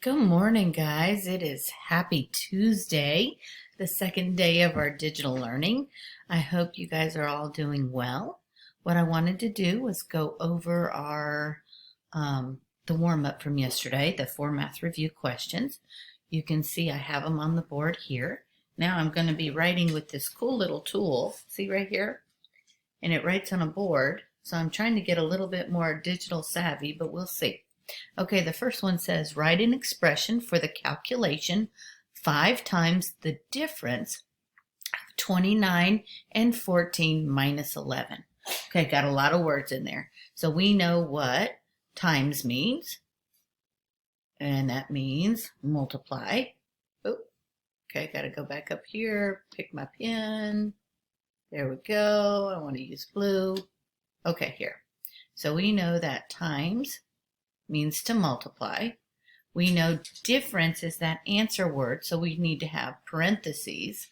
Good morning, guys. It is Happy Tuesday, the second day of our digital learning. I hope you guys are all doing well. What I wanted to do was go over our the warm-up from yesterday, the 4 math review questions. You can see I have them on the board here. Now I'm going to be writing with this cool little tool, see right here? And it writes on a board. So I'm trying to get a little bit more digital savvy, but we'll see. Okay, the first one says, write an expression for the calculation 5 times the difference of 29 and 14 minus 11. Okay, got a lot of words in there. So we know what times means, and that means multiply. Oh, okay, got to go back up here, pick my pen. There we go. I want to use blue. Okay, here. So we know that times means to multiply. We know difference is that answer word, so we need to have parentheses,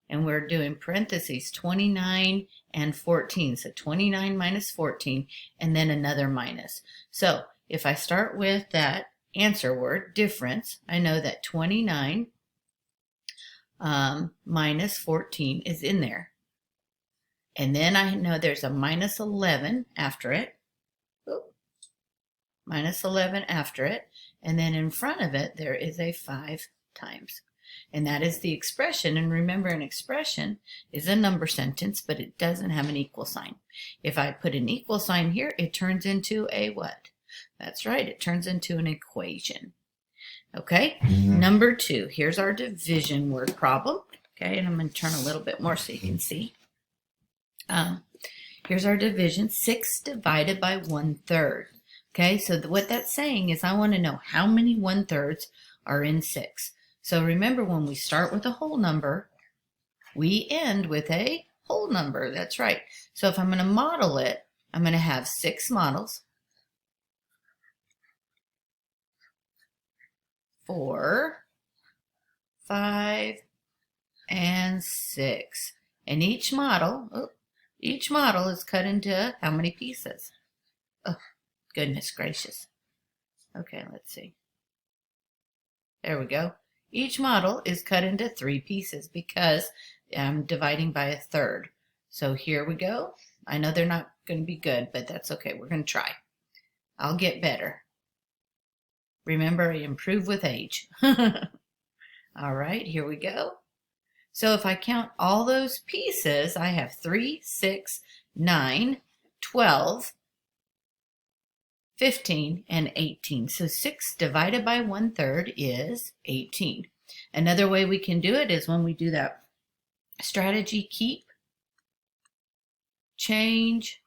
and we're doing parentheses 29 and 14. So 29 minus 14, and then another minus. So if I start with that answer word, difference, I know that 29 minus 14 is in there. And then I know there's a minus 11 after it. Minus 11 after it, and then in front of it there is a 5 times. And that is the expression. And remember, an expression is a number sentence, but it doesn't have an equal sign. If I put an equal sign here, it turns into a what? That's right, it turns into an equation. Okay, Number 2, here's our division word problem. Okay, and I'm going to turn a little bit more so you can see. Here's our division, 6 divided by 1/3. Okay, so what that's saying is I want to know how many 1/3 are in 6. So remember, when we start with a whole number, we end with a whole number. That's right. So if I'm going to model it, I'm going to have 6 models. 4, 5, and 6. And each model is cut into how many pieces? Oh, goodness gracious. Okay, let's see. There we go. Each model is cut into 3 pieces because I'm dividing by 1/3. So here we go. I know they're not going to be good, but that's okay. We're going to try. I'll get better. Remember, I improve with age. All right, here we go. So if I count all those pieces, I have 3, 6, 9, 12, 15, and 18. So 6 divided by 1/3 is 18. Another way we can do it is when we do that strategy, keep, change,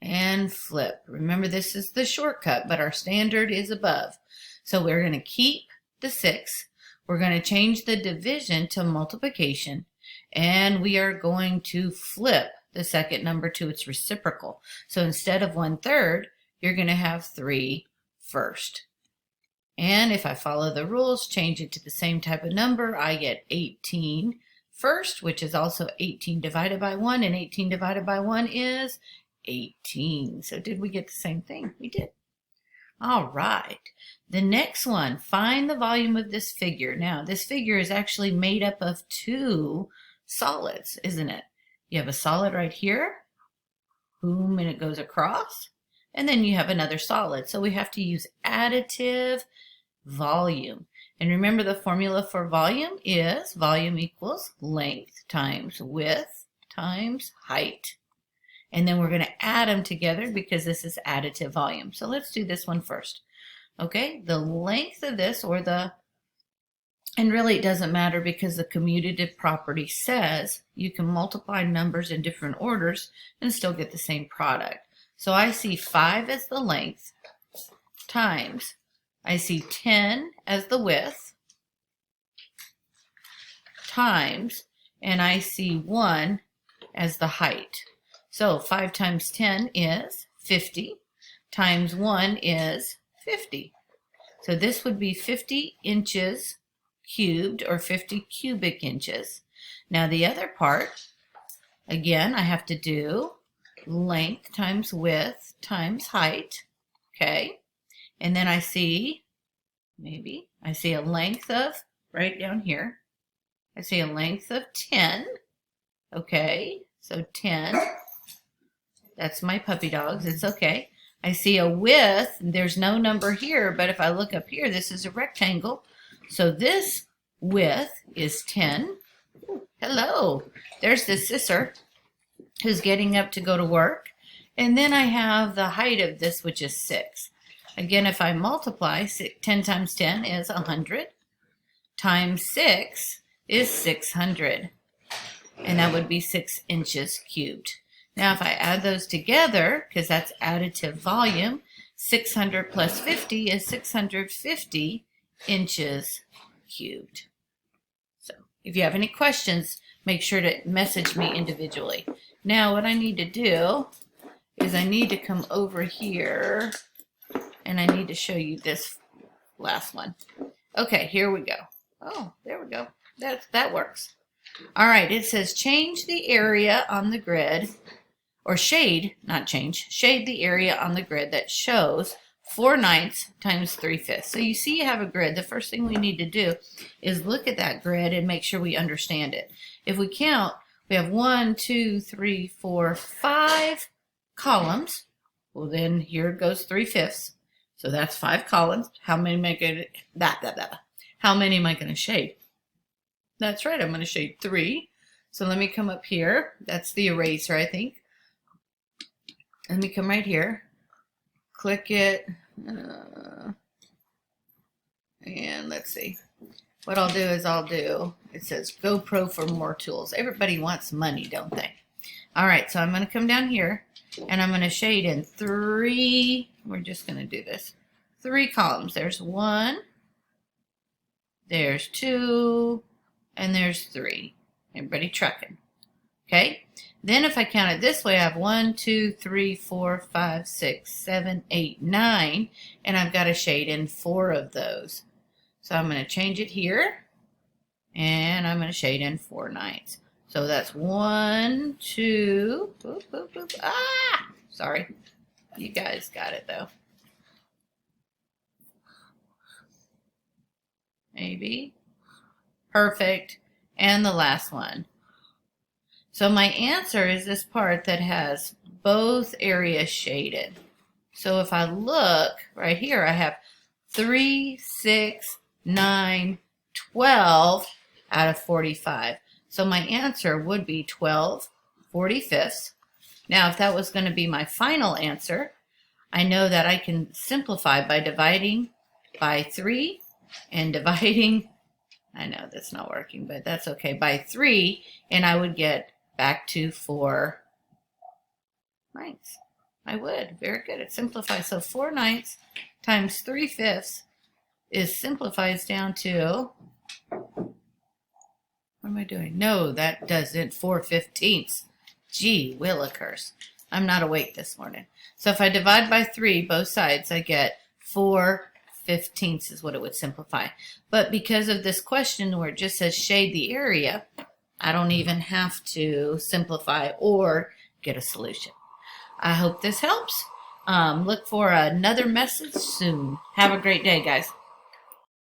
and flip. Remember, this is the shortcut, but our standard is above. So we're going to keep the 6. We're going to change the division to multiplication, and we are going to flip the second number to its reciprocal. So instead of 1/3, you're going to have 3 first. And if I follow the rules, change it to the same type of number, I get 18 first, which is also 18 divided by 1, and 18 divided by 1 is 18. So did we get the same thing? We did. All right. The next one, find the volume of this figure. Now, this figure is actually made up of 2 solids, isn't it? You have a solid right here, boom, and it goes across, and then you have another solid. So we have to use additive volume. And remember, the formula for volume is volume equals length times width times height. And then we're going to add them together because this is additive volume. So let's do this one first. Okay, the length of this, and really it doesn't matter because the commutative property says you can multiply numbers in different orders and still get the same product. So I see 5 as the length times, I see 10 as the width times, and I see 1 as the height. So 5 times 10 is 50, times 1 is 50. So this would be 50 inches cubed, or 50 cubic inches. Now the other part, again, I have to do length times width times height, okay? And then I see, I see a length of, right down here, I see a length of 10. Okay, so 10. That's my puppy dogs. It's okay. I see a width. There's no number here, but if I look up here, this is a rectangle. So this width is 10. Ooh, hello. There's the scissor who's getting up to go to work. And then I have the height of this, which is 6. Again, if I multiply, 10 times 10 is 100. Times 6 is 600. And that would be 6 inches cubed. Now, if I add those together, because that's additive volume, 600 plus 50 is 650 inches cubed. So, if you have any questions, make sure to message me individually. Now, what I need to do is I need to come over here, and I need to show you this last one. Okay, here we go. Oh, there we go. That works. All right, it says change the area on the grid, or shade, not change, shade the area on the grid that shows 4/9 times 3/5. So you see you have a grid. The first thing we need to do is look at that grid and make sure we understand it. If we count, we have 1, 2, 3, 4, 5 columns. Well, then here goes 3/5. So that's 5 columns. How many am I going to, how many am I going to shade? That's right, I'm going to shade 3. So let me come up here. That's the eraser, I think. Let me come right here. Click it. And let's see. What I'll do is it says GoPro for more tools. Everybody wants money, don't they? All right, so I'm going to come down here, and I'm going to shade in 3. We're just going to do this. 3 columns. There's 1. There's 2. And there's 3. Everybody trucking. Okay? Then if I count it this way, I have 1, 2, 3, 4, 5, 6, 7, 8, 9. And I've got a shade in 4 of those. So I'm going to change it here. And I'm going to shade in 4/9. So that's 1, 2. Boop, boop, boop. Ah! Sorry. You guys got it, though. Maybe. Perfect. And the last one. So my answer is this part that has both areas shaded. So if I look right here, I have 3, 6, 9, 12 out of 45. So my answer would be 12/45. Now, if that was going to be my final answer, I know that I can simplify by dividing by 3 and dividing, I know that's not working, but that's okay, by 3, and I would get back to 4/9. I would. Very good. It simplifies. So 4/9 times 3/5 simplifies down to, what am I doing? No, that doesn't. 4/15. Gee willikers. I'm not awake this morning. So if I divide by 3, both sides, I get 4/15 is what it would simplify. But because of this question where it just says shade the area, I don't even have to simplify or get a solution. I hope this helps. Look for another message soon. Have a great day, guys.